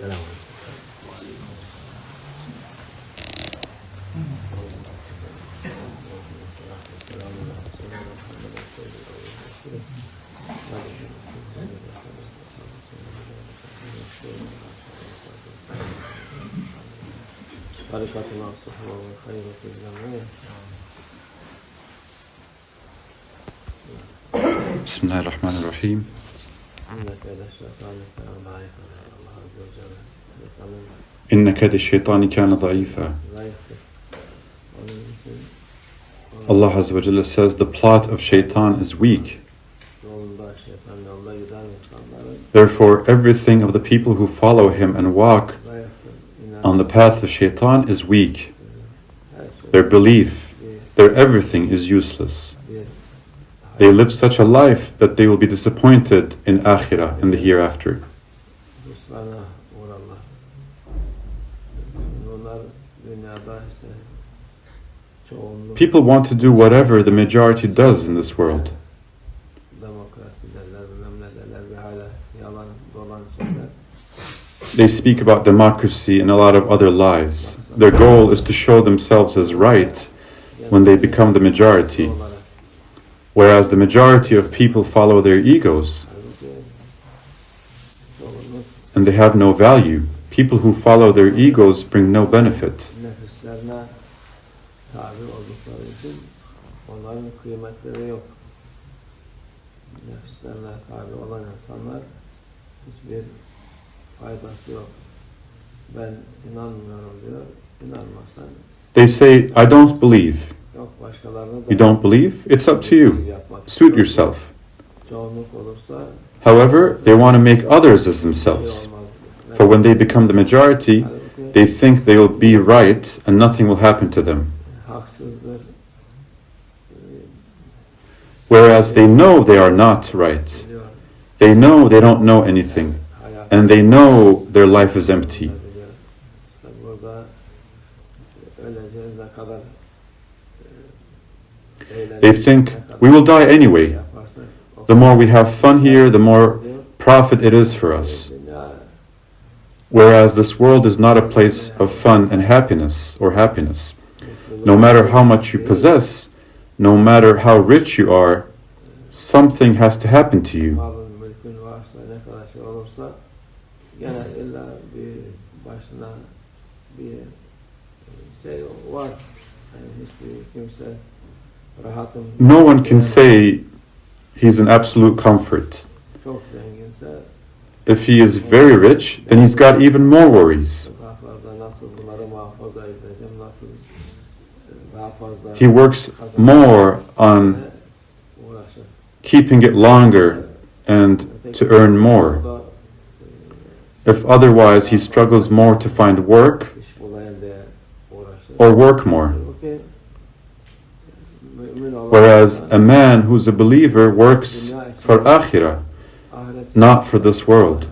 Tariqa al-Awwal بسم الله الرحمن الرحيم. إن كيد الشيطان كان ضعيفا. Allah Azza wa Jalla says the plot of shaitan is weak. Therefore, everything of the people who follow him and walk on the path of shaitan is weak. Their belief, their everything is useless. They live such a life that they will be disappointed in akhirah, in the hereafter. People want to do whatever the majority does in this world. They speak about democracy and a lot of other lies. Their goal is to show themselves as right when they become the majority, whereas the majority of people follow their egos and they have no value. People who follow their egos bring no benefit. They say, I don't believe. You don't believe? It's up to you. Suit yourself. However, they want to make others as themselves. For when they become the majority, they think they will be right and nothing will happen to them. Whereas they know they are not right. They know they don't know anything. And they know their life is empty. They think, we will die anyway. The more we have fun here, the more profit it is for us. Whereas this world is not a place of fun and happiness or happiness. No matter how much you possess, no matter how rich you are, something has to happen to you. No one can say he's in absolute comfort. If he is very rich, then he's got even more worries. He works more on keeping it longer and to earn more. If otherwise, he struggles more to find work or work more. Whereas a man who's a believer works for akhirah, not for this world.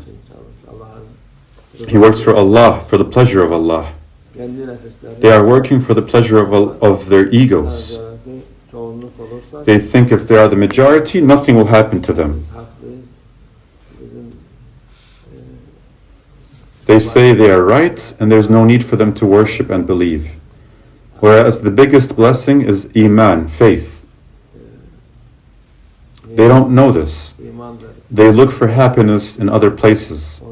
He works for Allah, for the pleasure of Allah. They are working for the pleasure of their egos. They think if they are the majority, nothing will happen to them. They say they are right and there's no need for them to worship and believe. Whereas the biggest blessing is iman, faith. They don't know this. They look for happiness in other places.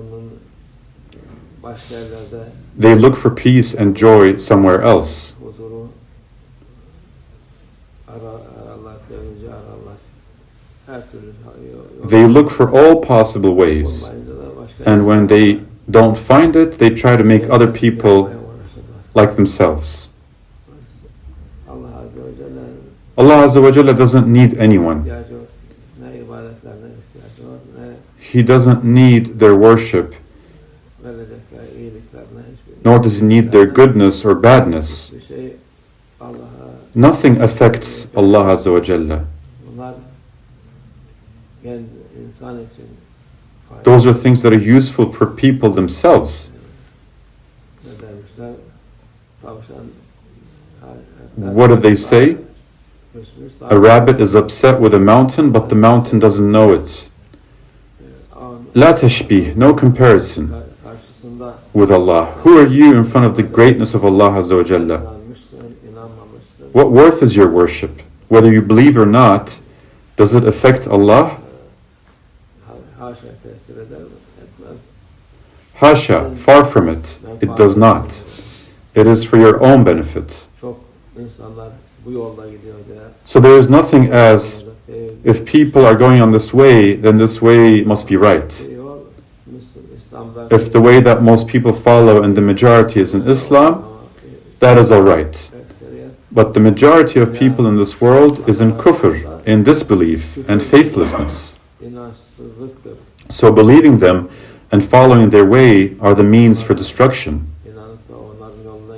They look for peace and joy somewhere else. They look for all possible ways. And when they don't find it, they try to make other people like themselves. Allah Azza wa Jalla doesn't need anyone. He doesn't need their worship, nor does he need their goodness or badness. Nothing affects Allah Azza wa Jalla. Those are things that are useful for people themselves. What do they say? A rabbit is upset with a mountain, but the mountain doesn't know it. La tashbih, no comparison. with Allah? Who are you in front of the greatness of Allah Azza wa Jalla? What worth is your worship? Whether you believe or not, does it affect Allah? Hasha, far from it. It does not. It is for your own benefit. So there is nothing as, if people are going on this way, then this way must be right. If the way that most people follow and the majority is in Islam, that is all right. But the majority of people in this world is in kufr, in disbelief and faithlessness. So believing them and following their way are the means for destruction.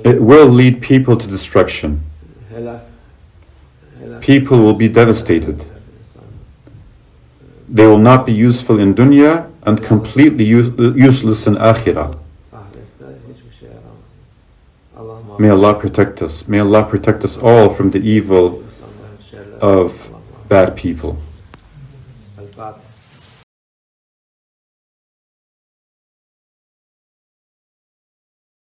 It will lead people to destruction. People will be devastated. They will not be useful in dunya and completely useless in akhirah. May Allah protect us. May Allah protect us all from the evil of bad people.